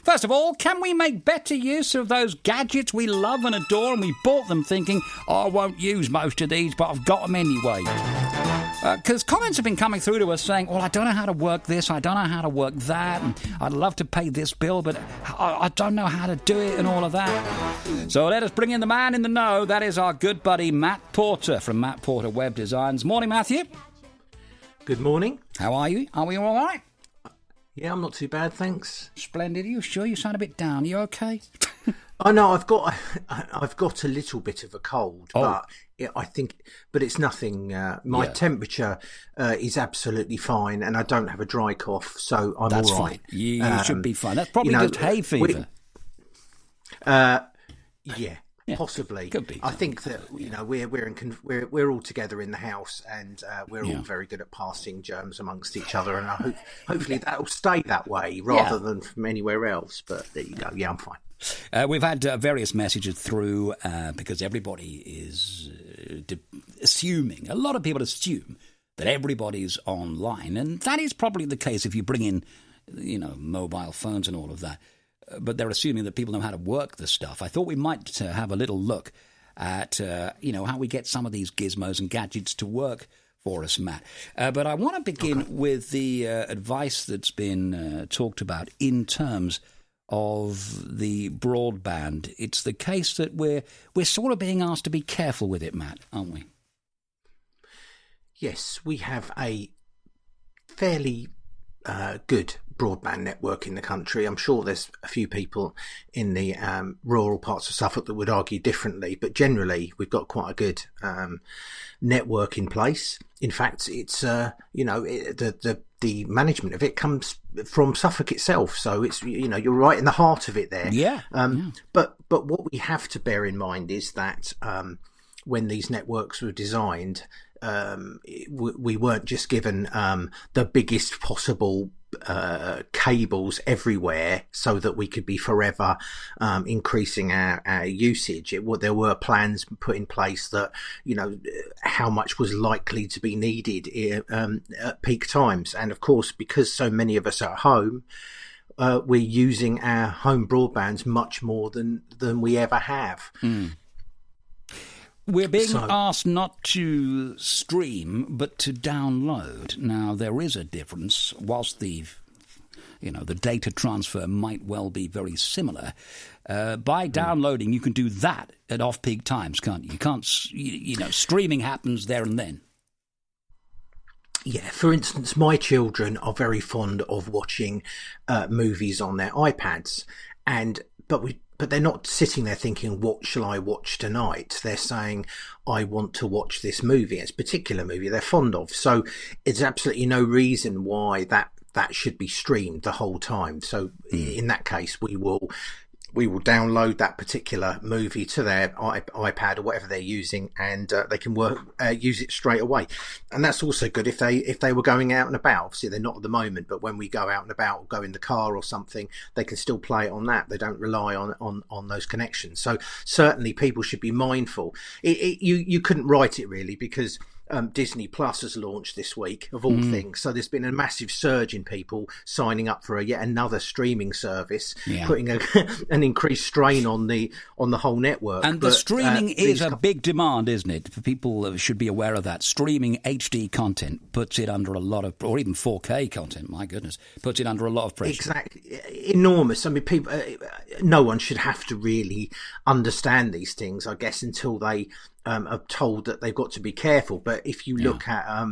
First of all, can we make better use of those gadgets we love and adore, and we bought them thinking, I won't use most of these, but I've got them anyway? Because comments have been coming through to us saying, well, I don't know how to work this, I don't know how to work that, and I'd love to pay this bill, but I don't know how to do it and all of that. So let us bring in the man in the know. That is our good buddy Matt Porter from Matt Porter Web Designs. Morning, Matthew. Good morning. How are you? Are we all right? Yeah, I'm not too bad, thanks. Splendid. Are you sure? You sound a bit down. Are you okay? Oh no, I've got a little bit of a cold, but I think it's nothing. My temperature is absolutely fine, and I don't have a dry cough, so I'm That's all right. Fine. You should be fine. That's probably just hay fever. Yeah, possibly. Could be. I think that we're all together in the house, and we're all very good at passing germs amongst each other, and hopefully that'll stay that way rather than from anywhere else. But there you go. Yeah, I'm fine. We've had various messages through because everybody is assuming. A lot of people assume that everybody's online, and that is probably the case if you bring in, mobile phones and all of that. But they're assuming that people know how to work the stuff. I thought we might have a little look at, how we get some of these gizmos and gadgets to work for us, Matt. But I want to begin with the advice that's been talked about in terms of the broadband. It's the case that we're sort of being asked to be careful with it, Matt, aren't we? Yes, we have a fairly good broadband network in the country. I'm sure there's a few people in the rural parts of Suffolk that would argue differently, but generally we've got quite a good network in place. In fact, it's the management of it comes from Suffolk itself, so it's you're right in the heart of it there. But what we have to bear in mind is that when these networks were designed, we weren't just given the biggest possible cables everywhere so that we could be forever increasing our usage. There were plans put in place that how much was likely to be needed at peak times, and of course, because so many of us are at home, we're using our home broadbands much more than we ever have. We're being asked not to stream, but to download. Now, there is a difference. Whilst the data transfer might well be very similar, by downloading, you can do that at off-peak times, can't you? You can't, streaming happens there and then. Yeah, for instance, my children are very fond of watching movies on their iPads, but they're not sitting there thinking, what shall I watch tonight? They're saying, I want to watch this movie. It's a particular movie they're fond of. So it's absolutely no reason why that should be streamed the whole time. So in that case, we will download that particular movie to their iPad or whatever they're using, and they can use it straight away. And that's also good if they were going out and about. Obviously, they're not at the moment, but when we go out and about or go in the car or something, they can still play it on that. They don't rely on those connections. So certainly, people should be mindful. You couldn't write it really, because Disney Plus has launched this week, of all things. So there's been a massive surge in people signing up for yet another streaming service, putting an increased strain on the whole network. And the streaming is a big demand, isn't it? People should be aware of that. Streaming HD content puts it under a lot of, or even 4K content, my goodness, puts it under a lot of pressure. Exactly. Enormous. I mean, people, no one should have to really understand these things, I guess, until they are told that they've got to be careful. But if you look at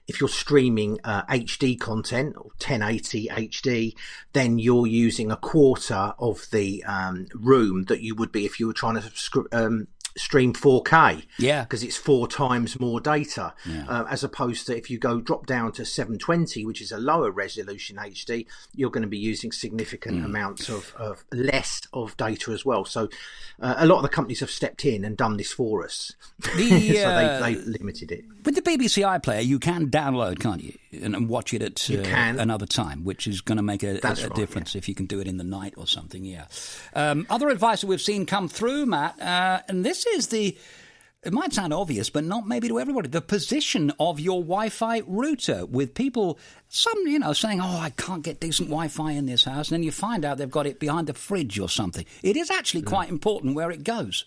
if you're streaming HD content or 1080 HD, then you're using a quarter of the room that you would be if you were trying to stream 4K, because it's 4 times more data, as opposed to if you drop down to 720, which is a lower resolution HD, you're going to be using significant amounts of less of data as well. So a lot of the companies have stepped in and done this for us. So they've limited it. With the BBC iPlayer, you can download, can't you, and watch it at another time, which is going to make a difference if you can do it in the night or something. Other advice that we've seen come through, Matt, and this is the it might sound obvious, but not maybe to everybody, the position of your Wi-Fi router, with people, some, saying, oh, I can't get decent Wi-Fi in this house, and then you find out they've got it behind the fridge or something. It is actually quite important where it goes.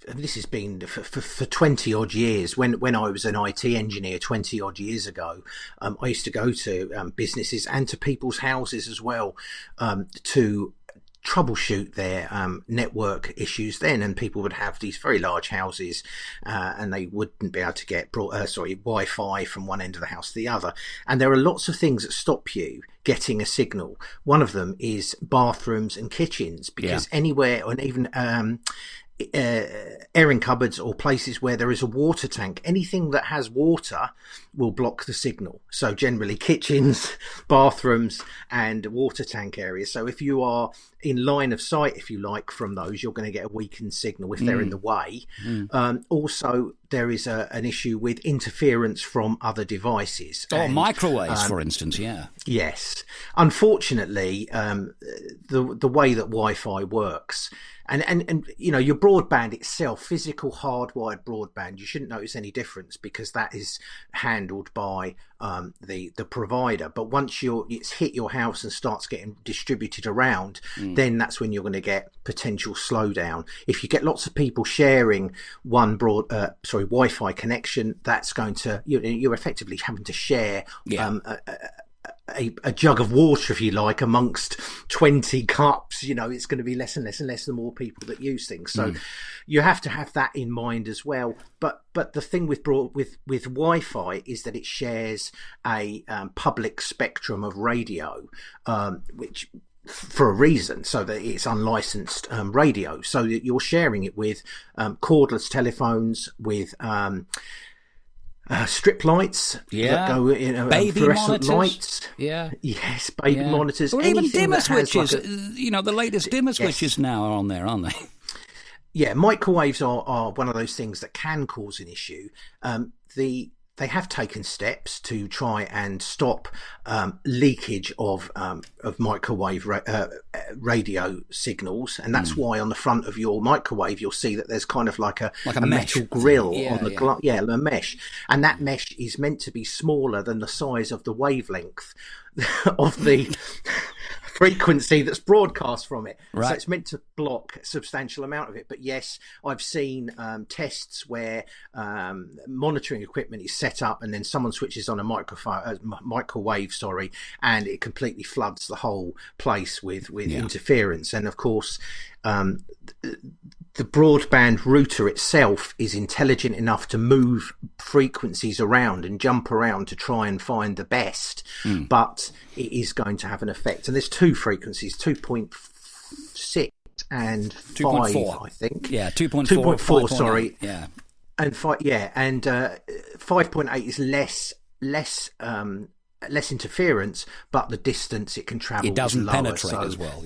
This has been for 20 odd years. When I was an IT engineer 20 odd years ago, I used to go to businesses and to people's houses as well to troubleshoot their network issues then, and people would have these very large houses and they wouldn't be able to get Wi-Fi from one end of the house to the other, and there are lots of things that stop you getting a signal. One of them is bathrooms and kitchens, because anywhere, and even airing cupboards or places where there is a water tank, anything that has water will block the signal. So generally kitchens, bathrooms and water tank areas. So if you are in line of sight, if you like, from those, you're going to get a weakened signal if they're in the way. Also, there is an issue with interference from other devices. Microwaves, for instance, Yes. Unfortunately, the way that Wi-Fi works, and your broadband itself, physical hardwired broadband, you shouldn't notice any difference because that is handled by the provider. But once it's hit your house and starts getting distributed around, then that's when you're going to get potential slowdown. If you get lots of people sharing one Wi-Fi connection, that's going to, you're effectively having to share a jug of water, if you like, amongst 20 cups. It's going to be less and less and less the more people that use things. So you have to have that in mind as well. But the thing with Wi-Fi is that it shares a public spectrum of radio, which for a reason, so that it's unlicensed radio. So that you're sharing it with cordless telephones, with strip lights that go in, baby fluorescent monitors. Lights. Yes, baby monitors. Or even dimmer switches. The latest dimmer switches now are on there, aren't they? Yeah, microwaves are one of those things that can cause an issue. They have taken steps to try and stop leakage of microwave radio signals, and that's why on the front of your microwave you'll see that there's kind of like a metal grill on the a mesh, and that mesh is meant to be smaller than the size of the wavelength of the frequency that's broadcast from it. Right. So it's meant to block a substantial amount of it. But yes, I've seen tests where monitoring equipment is set up and then someone switches on a microwave, and it completely floods the whole place with interference. And of course, the broadband router itself is intelligent enough to move frequencies around and jump around to try and find the best, but it is going to have an effect. And there's two frequencies, 2.6 and 5, I think. Yeah, 2.4. 2.4, sorry. Yeah. And 5.8 is less interference, but the distance it can travel, it doesn't is lower, penetrate as well.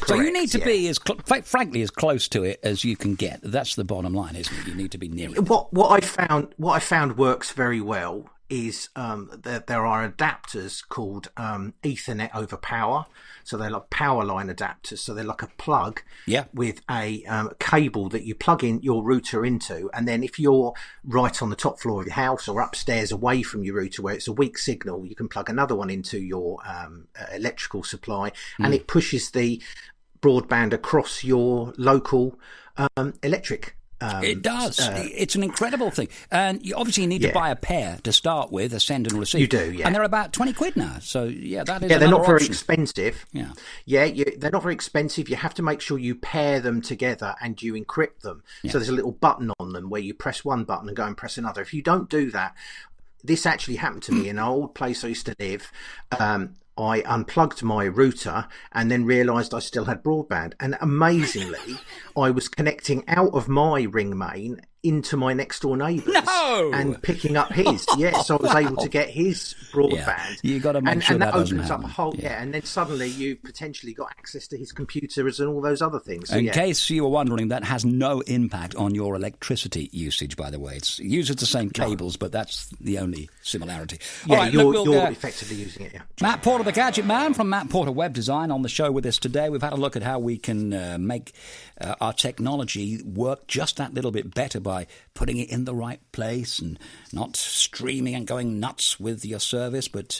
So you need to be frankly as close to it as you can get. That's the bottom line, isn't it? You need to be near it. What I found works very well is that there are adapters called Ethernet over power. So they're like power line adapters. So they're like a plug with a cable that you plug in your router into. And then if you're right on the top floor of your house or upstairs away from your router where it's a weak signal, you can plug another one into your electrical supply, and it pushes the broadband across your local electric. It does. It's an incredible thing. And you need to buy a pair to start with, a send and receive. You do, yeah. And they're about 20 quid now. So, that is they're not very option. Expensive. They're not very expensive. You have to make sure you pair them together and you encrypt them. So there's a little button on them where you press one button and go and press another. If you don't do that, this actually happened to me in an old place I used to live. I unplugged my router and then realised I still had broadband. And amazingly, I was connecting out of my ring main into my next door neighbours No! and picking up his. Yes, I was able to get his broadband. Yeah. You got to make sure and that doesn't opens happen. up a whole and then suddenly you potentially got access to his computers and all those other things. So, In case you were wondering, that has no impact on your electricity usage, by the way. It uses the same cables, but that's the only similarity. Yeah, All right, you're effectively using it, yeah. Matt Porter, the Gadget Man from Matt Porter Web Design, on the show with us today. We've had a look at how we can make our technology work just that little bit better by putting it in the right place and not streaming and going nuts with your service, but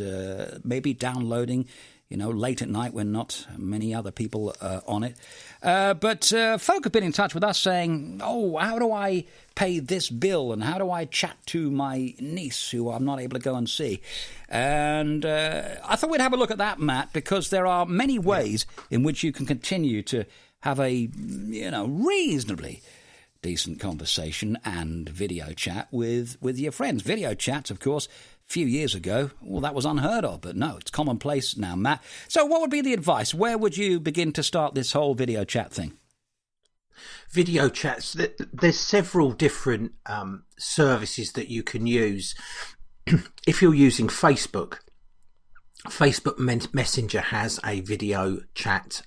maybe downloading, late at night when not many other people are on it. But folk have been in touch with us saying, how do I pay this bill and how do I chat to my niece who I'm not able to go and see? And I thought we'd have a look at that, Matt, because there are many ways in which you can continue to have a, reasonably decent conversation and video chat with your friends. Video chats, of course, a few years ago, that was unheard of, but no, it's commonplace now, Matt. So what would be the advice? Where would you begin to start this whole video chat thing? Video chats, there's several different services that you can use. If you're using Facebook Messenger has a video chat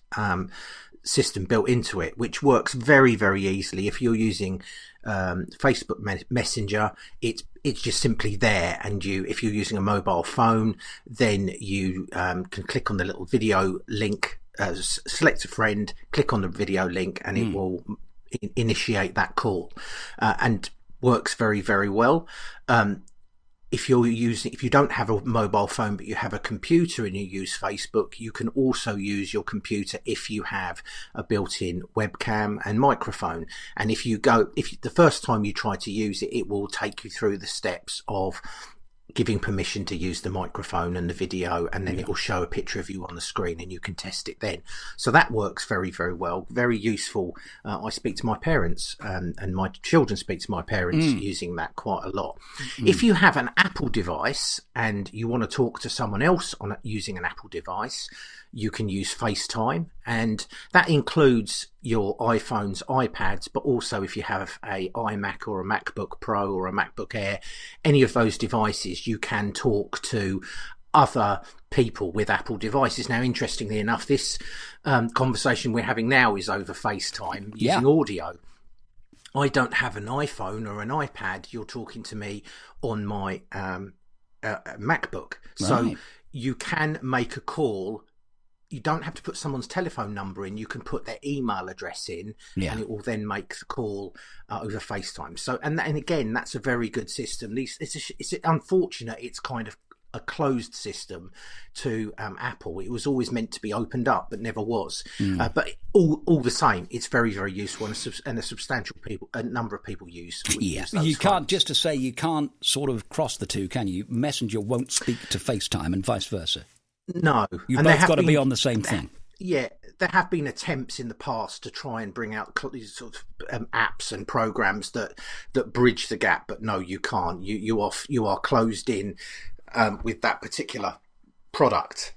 system built into it, which works very, very easily. If you're using Facebook Messenger, it's just simply there, and if you're using a mobile phone, then you can click on the little video link, select a friend, click on the video link, and it will initiate that call, and works very, very well. If you don't have a mobile phone but you have a computer and you use Facebook, you can also use your computer if you have a built-in webcam and microphone. And if the first time you try to use it, it will take you through the steps of giving permission to use the microphone and the video, and then it will show a picture of you on the screen and you can test it then. So that works very, very well, very useful. I speak to my parents and my children speak to my parents using that quite a lot. If you have an Apple device and you want to talk to someone else using an Apple device, you can use FaceTime, and that includes your iPhones, iPads, but also if you have a iMac or a MacBook Pro or a MacBook Air, any of those devices, you can talk to other people with Apple devices. Now, interestingly enough, this conversation we're having now is over FaceTime using audio. I don't have an iPhone or an iPad. You're talking to me on my MacBook. So you can make a call. You don't have to put someone's telephone number in. You can put their email address in, and it will then make the call over FaceTime. So, and again, that's a very good system. It's unfortunate it's kind of a closed system to Apple. It was always meant to be opened up, but never was. But all the same, it's very, very useful, and a substantial number of people use. You can't you can't sort of cross the two, can you? Messenger won't speak to FaceTime, and vice versa. No, you've both got to be on the same thing. Yeah, there have been attempts in the past to try and bring out these sort of apps and programs that bridge the gap, but no, you can't. You are closed in with that particular product.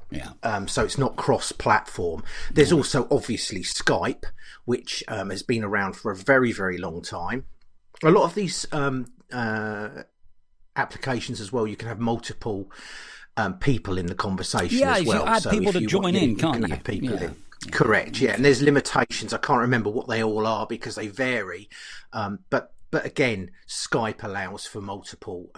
So it's not cross-platform. There's also obviously Skype, which has been around for a very, very long time. A lot of these applications as well, you can have multiple people in the conversation as well. You add people to join in, can't you? Add people in. Correct, and there's limitations. I can't remember what they all are because they vary. But again, Skype allows for multiple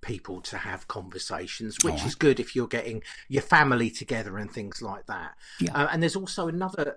people to have conversations, which is good if you're getting your family together and things like that. And there's also another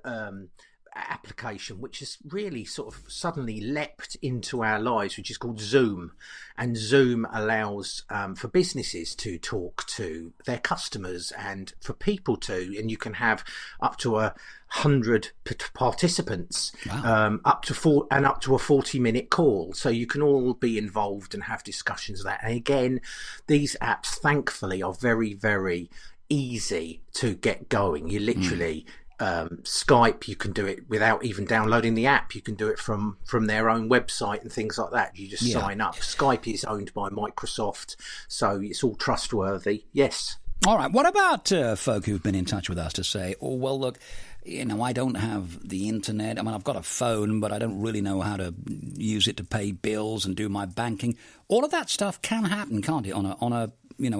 application which has really sort of suddenly leapt into our lives, which is called Zoom. And Zoom allows for businesses to talk to their customers and for people to, and you can have up to 100 participants, up to a 40-minute call, so you can all be involved and have discussions of that. And again, these apps thankfully are very, very easy to get going. You literally Skype, you can do it without even downloading the app. You can do it from their own website and things like that. You just sign up. Skype is owned by Microsoft, so it's all trustworthy. Yes. All right. What about folk who've been in touch with us to say, oh, well, look, I don't have the internet. I mean, I've got a phone, but I don't really know how to use it to pay bills and do my banking. All of that stuff can happen, can't it, on a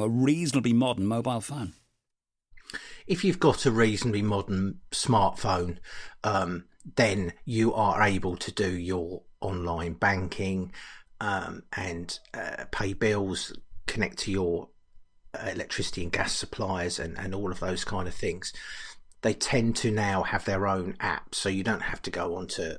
reasonably modern mobile phone? If you've got a reasonably modern smartphone, then you are able to do your online banking and pay bills, connect to your electricity and gas suppliers and all of those kind of things. They tend to now have their own app, so you don't have to go onto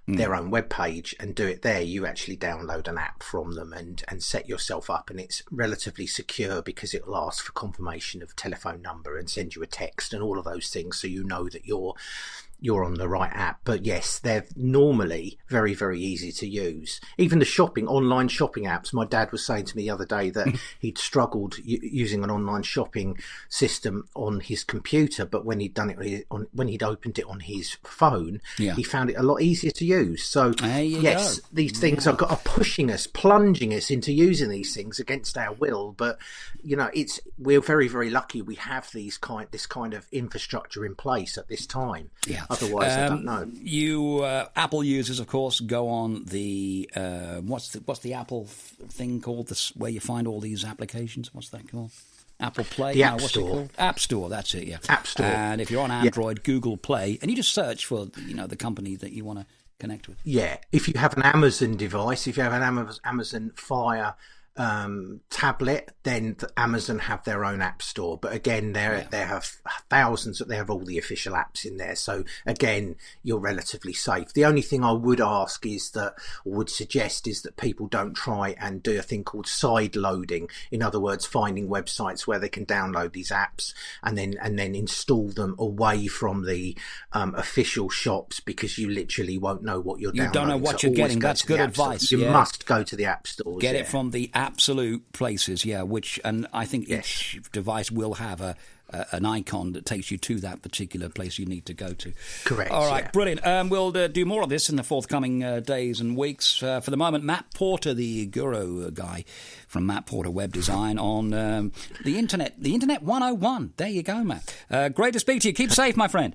their own web page and do it there. You actually download an app from them and set yourself up, and it's relatively secure because it'll ask for confirmation of telephone number and send you a text and all of those things, so you know that you're on the right app. But yes, they're normally very, very easy to use. Even the online shopping apps. My dad was saying to me the other day that he'd struggled using an online shopping system on his computer, but when he'd done it when he'd opened it on his phone, he found it a lot easier to use. So yes, these things are pushing us, plunging us into using these things against our will. But we're very, very lucky we have this kind of infrastructure in place at this time. Yeah. Otherwise, I don't know. You Apple users, of course, go on the what's the Apple thing called? Where you find all these applications. What's that called? Apple Play. The App what's Store. It called? App Store. That's it. Yeah. App Store. And if you're on Android, Google Play, and you just search for the company that you want to connect with. Yeah. If you have an Amazon device, if you have an Amazon Fire tablet, then Amazon have their own app store. But again, they have thousands. They have all the official apps in there. So again, you're relatively safe. The only thing I would suggest is that people don't try and do a thing called side loading. In other words, finding websites where they can download these apps and then install them away from the official shops, because you literally won't know what you're downloading. You don't know what you're getting. That's good advice. You must go to the app stores. Get it from the absolute places, and I think each device will have an icon that takes you to that particular place you need to go to. Correct. All right, brilliant. We'll do more of this in the forthcoming days and weeks. For the moment, Matt Porter, the guru guy from Matt Porter Web Design on the Internet 101. There you go, Matt. Great to speak to you. Keep safe, my friend.